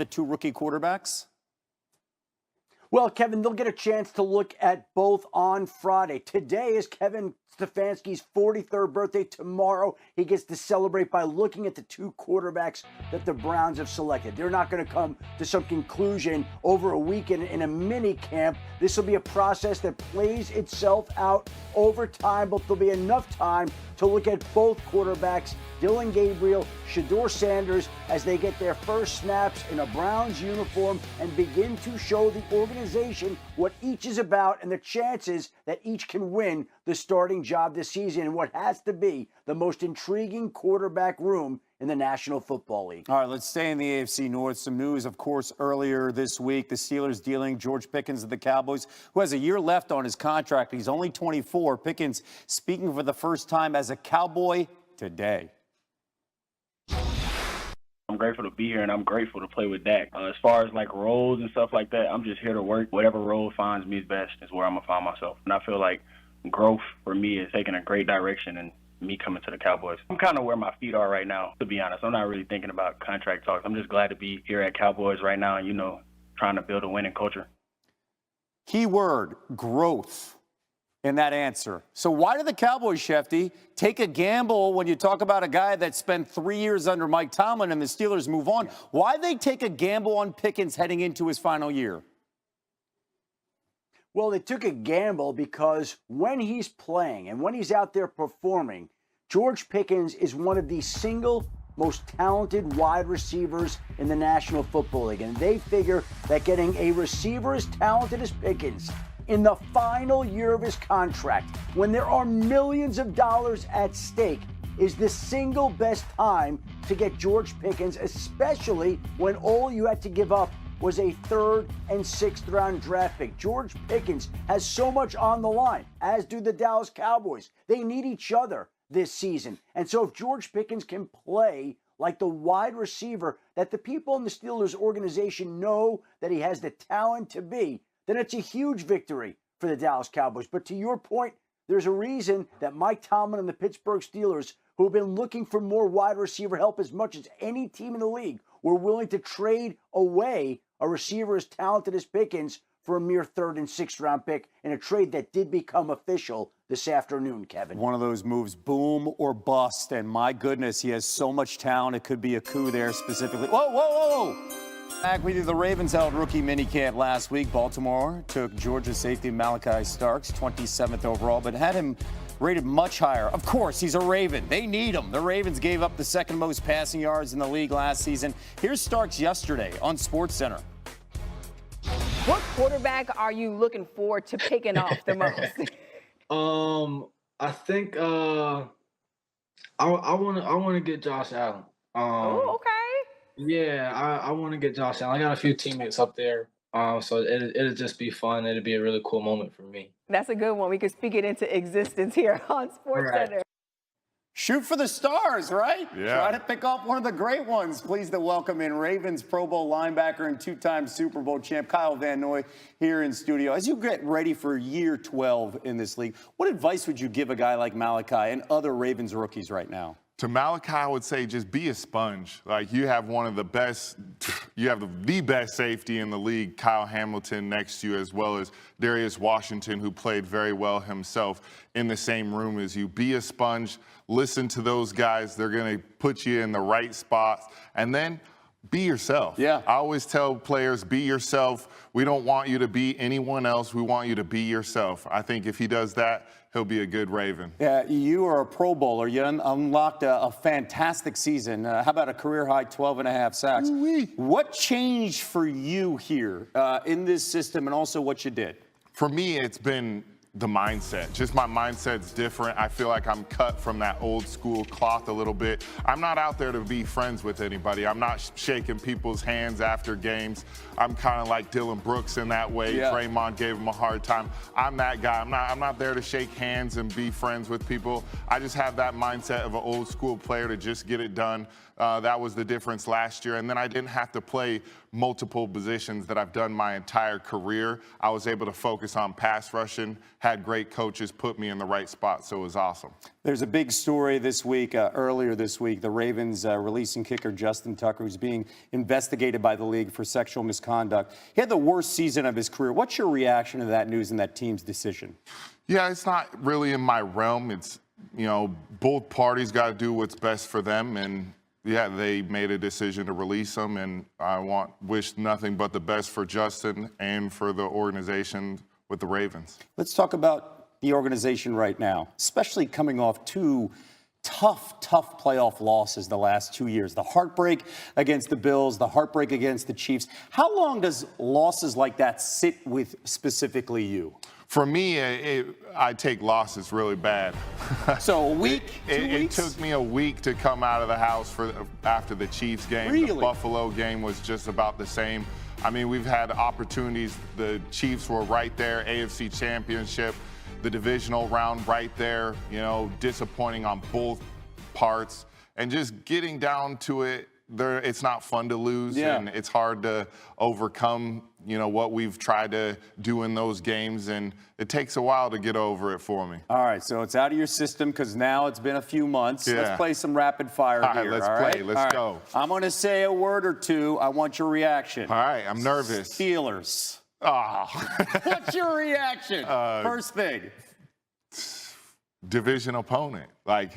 the two rookie quarterbacks? Well, Kevin, they'll get a chance to look at both on Friday. Today is Kevin Stefanski's 43rd birthday. Tomorrow, he gets to celebrate by looking at the two quarterbacks that the Browns have selected. They're not going to come to some conclusion over a weekend in a mini camp. This will be a process that plays itself out over time, but there'll be enough time to look at both quarterbacks, Dillon Gabriel, Shedeur Sanders, as they get their first snaps in a Browns uniform and begin to show the organization what each is about and the chances that each can win the starting job this season in what has to be the most intriguing quarterback room in the National Football League. All right, let's stay in the AFC North. Some news, of course, earlier this week. The Steelers dealing George Pickens of the Cowboys, who has a year left on his contract. He's only 24. Pickens speaking for the first time as a Cowboy today. I'm grateful to be here, and I'm grateful to play with Dak. As far as, like, roles and stuff like that, I'm just here to work. Whatever role finds me best is where I'm going to find myself. And I feel like growth for me is taking a great direction and me coming to the Cowboys. I'm kind of where my feet are right now, to be honest. I'm not really thinking about contract talks. I'm just glad to be here at Cowboys right now and, you know, trying to build a winning culture. Key word, growth, in that answer. So why did the Cowboys, Shefty, take a gamble when you talk about a guy that spent 3 years under Mike Tomlin and the Steelers move on? Why they take a gamble on Pickens heading into his final year? Well, they took a gamble because when he's playing and when he's out there performing, George Pickens is one of the single most talented wide receivers in the National Football League. And they figure that getting a receiver as talented as Pickens in the final year of his contract, when there are millions of dollars at stake, is the single best time to get George Pickens, especially when all you had to give up was a 3rd and 6th round draft pick. George Pickens has so much on the line, as do the Dallas Cowboys. They need each other this season. And so if George Pickens can play like the wide receiver that the people in the Steelers organization know that he has the talent to be, then it's a huge victory for the Dallas Cowboys. But to your point, there's a reason that Mike Tomlin and the Pittsburgh Steelers, who have been looking for more wide receiver help as much as any team in the league, were willing to trade away a receiver as talented as Pickens for a mere 3rd and 6th round pick in a trade that did become official this afternoon, Kevin. One of those moves, boom or bust. And my goodness, he has so much talent. It could be a coup there specifically. Whoa, whoa, whoa, whoa. Back we did the Ravens held rookie minicamp last week. Baltimore took Georgia safety Malachi Starks, 27th overall, but had him rated much higher. Of course, he's a Raven. They need him. The Ravens gave up the 2nd most passing yards in the league last season. Here's Starks yesterday on SportsCenter. What quarterback are you looking forward to picking off the most? I think I want to get Josh Allen. Oh, okay. Yeah, I want to get Josh Allen. I got a few teammates up there, so it'll just be fun. It'll be a really cool moment for me. That's a good one. We could speak it into existence here on SportsCenter. Right. Shoot for the stars, right? Yeah. Try to pick off one of the great ones. Pleased to welcome in Ravens Pro Bowl linebacker and 2-time Super Bowl champ Kyle Van Noy here in studio. As you get ready for year 12 in this league, what advice would you give a guy like Malachi and other Ravens rookies right now? To Malachi, I would say just be a sponge. Like, you have one of the best, you have the best safety in the league, Kyle Hamilton, next to you, as well as Darius Washington, who played very well himself, in the same room as you. Be a sponge. Listen to those guys. They're going to put you in the right spots. And then be yourself. Yeah. I always tell players, be yourself. We don't want you to be anyone else. We want you to be yourself. I think if he does that, he'll be a good Raven. Yeah, you are a Pro Bowler. You unlocked a fantastic season. How about a career-high 12.5 sacks? Ooh-wee. What changed for you here in this system, and also what you did? For me, it's been the mindset. Just my mindset's different. I feel like I'm cut from that old school cloth a little bit. I'm not out there to be friends with anybody. I'm not shaking people's hands after games. I'm kind of like Dylan Brooks in that way. Yeah. Draymond gave him a hard time. I'm that guy. I'm not there to shake hands and be friends with people. I just have that mindset of an old school player to just get it done. That was the difference last year. And then I didn't have to play multiple positions that I've done my entire career. I was able to focus on pass rushing, had great coaches put me in the right spot, so it was awesome. There's a big story this week, earlier this week, the Ravens releasing kicker Justin Tucker, who's being investigated by the league for sexual misconduct. He had the worst season of his career. What's your reaction to that news and that team's decision? Yeah, it's not really in my realm. It's, you know, both parties got to do what's best for them, and yeah, they made a decision to release him, and I wish nothing but the best for Justin and for the organization with the Ravens. Let's talk about the organization right now, especially coming off two tough playoff losses the last 2 years. The heartbreak against the Bills, the heartbreak against the Chiefs. How long does losses like that sit with specifically you? For me, I take losses really bad. So a week, 2 It weeks? took me a week to come out of the house after the Chiefs game. Really? The Buffalo game was just about the same. I mean, we've had opportunities. The Chiefs were right there, AFC Championship, the divisional round right there, you know, disappointing on both parts. And just getting down to it, it's not fun to lose, and it's hard to overcome, you know, what we've tried to do in those games, and it takes a while to get over it for me. All right, so it's out of your system because now it's been a few months. Yeah. Let's play some rapid fire All right, here. let's all play. right? Let's All right. go. I'm going to say a word or two. I want your reaction. All right, I'm nervous. Steelers. Ah. What's your reaction? First thing. Division opponent, like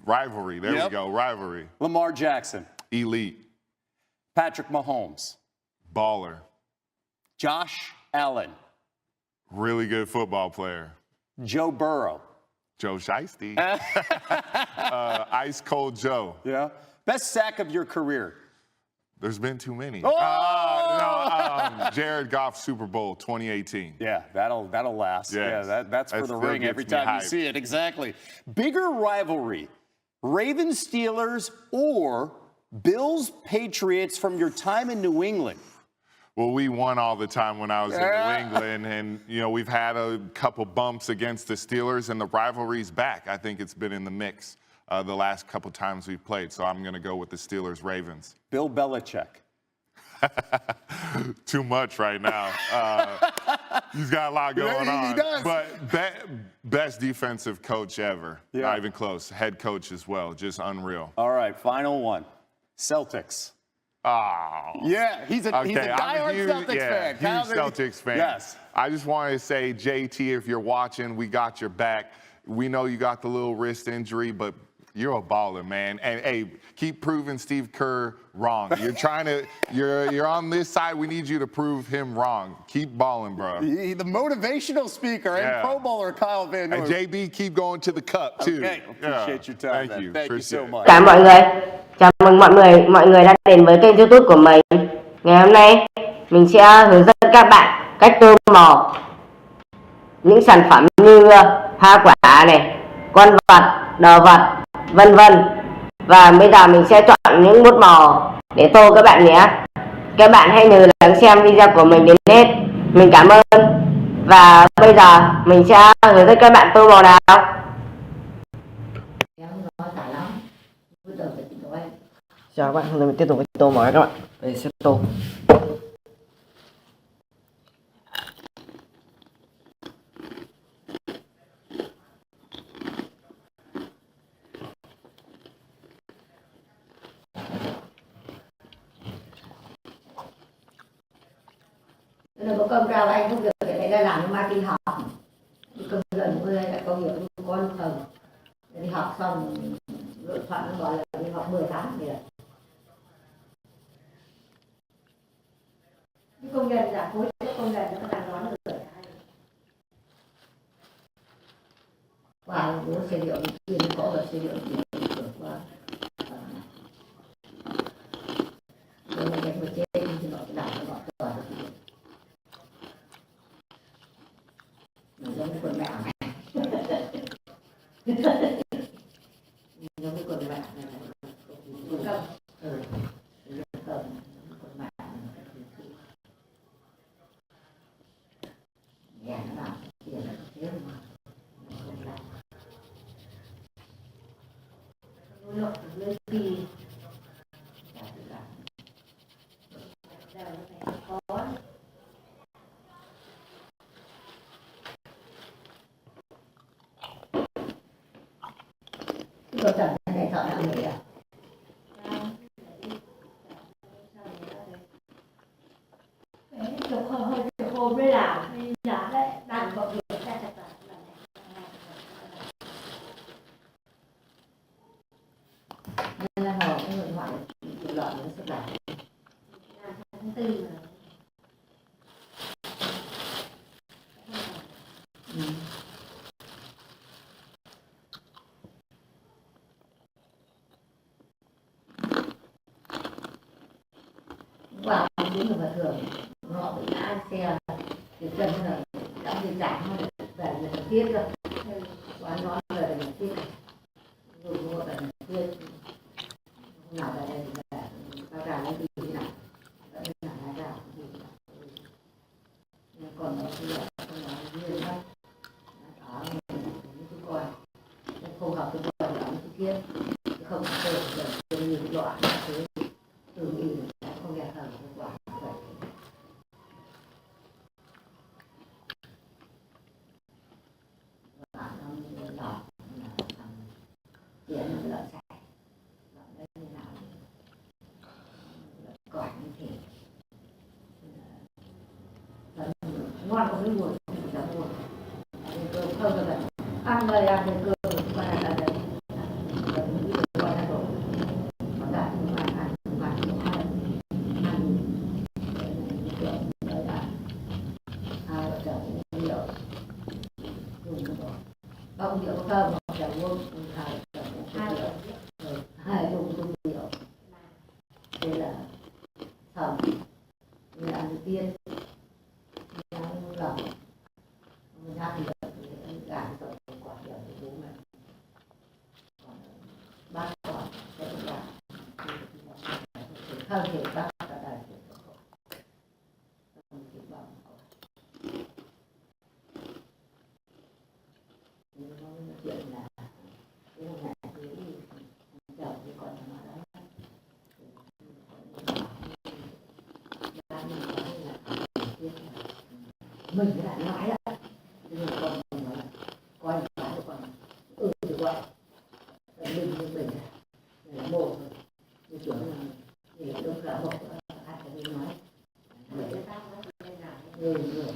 rivalry. There we go, rivalry. Lamar Jackson. Elite. Patrick Mahomes. Baller. Josh Allen. Really good football player. Joe Burrow. Joe Shiesty. Ice Cold Joe. Yeah. Best sack of your career. There's been too many. Oh! Jared Goff Super Bowl 2018. Yeah, that'll last. Yes. Yeah, that's for That the still ring gets every me time you hyped. see it. Exactly. Bigger rivalry, Ravens Steelers or Bills Patriots from your time in New England? Well, we won all the time when I was in New England, and you know we've had a couple bumps against the Steelers, and the rivalry's back. I think it's been in the mix the last couple times we've played, so I'm going to go with the Steelers-Ravens. Bill Belichick. Too much right now. He's got a lot going on. He does. But best defensive coach ever. Yeah. Not even close. Head coach as well. Just unreal. All right, final one. Celtics. Oh. Yeah, he's a diehard Celtics fan. Huge Celtics fan. Yes. I just wanted to say, JT, if you're watching, we got your back. We know you got the little wrist injury, but you're a baller, man. And hey, keep proving Steve Kerr wrong. You're trying to, you're on this side. We need you to prove him wrong. Keep balling, bro. The motivational speaker and Pro Bowler Kyle Van Noy. And JB, keep going to the cup too. Okay, appreciate your time. Thank you. Thank you so much. Chào mọi người, chào mừng mọi người đã đến với kênh YouTube của mình. Ngày hôm nay mình sẽ hướng dẫn các bạn cách tô màu những sản phẩm như hoa quả này, con vật, đồ vật, vân vân. Và bây giờ mình sẽ chọn những bút màu để tô các bạn nhé. Các bạn hãy nhớ lắng xem video của mình đến hết. Mình cảm ơn. Và bây giờ mình sẽ hướng dẫn các bạn tô màu nào. Chào các bạn, hôm nay mình tiếp tục với tô màu các bạn. Đây sẽ tô. Nên có công cao anh không việc để thấy ra làm mai đi học, đi công dân với lại công việc con thằng đi học xong lựa chọn nó gọi là đi học 10 tháng thì cái công nhân giả khối công nhân nó đang nói được qua bố xe điện kia có được xe điện qua rồi mình một chế thì nó làm nó gọi toàn được mình giống cái quần mẹ này giống cái quần mẹ này quần công quần mẹ nhà nó làm tiền là thế mà không làm nó lưỡi kỳ có Tôi cần này thợ nào nghỉ à? Chục hôm mới làm, giả đấy, đang có việc ta chặt lại. Nên là họ cái nguyện vọng của lợn nó sẽ làm. Tháng 4 mà. Vào đúng là bình thường họ bị ngã xe thì chân là đã bị giảm về lần tiếp rồi quán nói về lần tiếp rồi mua về lần tiếp hôm nào về đây thì về bao gà lấy đi thế nào vẫn là lái gà thì còn nó thì không nói riêng hết ở những chú con không học cái con là những kia không thể được nhiều loại thế từ đi không nghe thằng quả vậy bạn nó nhỏ thằng tiền nó lợn sạch lợn đấy như nào lợn còi như thế lợn ngon không biết buồn không dám buồn cơm không được ăn đây ăn cái cơm mà là đấy lợn như thế gọi là đồ mà cả chúng ăn ăn không rượu cơm hoặc rượu uống hai dùng rượu đây là thầm như ăn tiên như ăn lẩu mình ăn thì gà rồi quả rượu thì bố mẹ bác còn sẽ là không thể bác cả đời không thể bằng chuyện là cái hôm nay thì chồng thì còn mà đó mình lại nói đó nhưng còn mình nói là coi nói còn thì vậy mình như mình là một như kiểu là thì đúng là một ăn cái nói người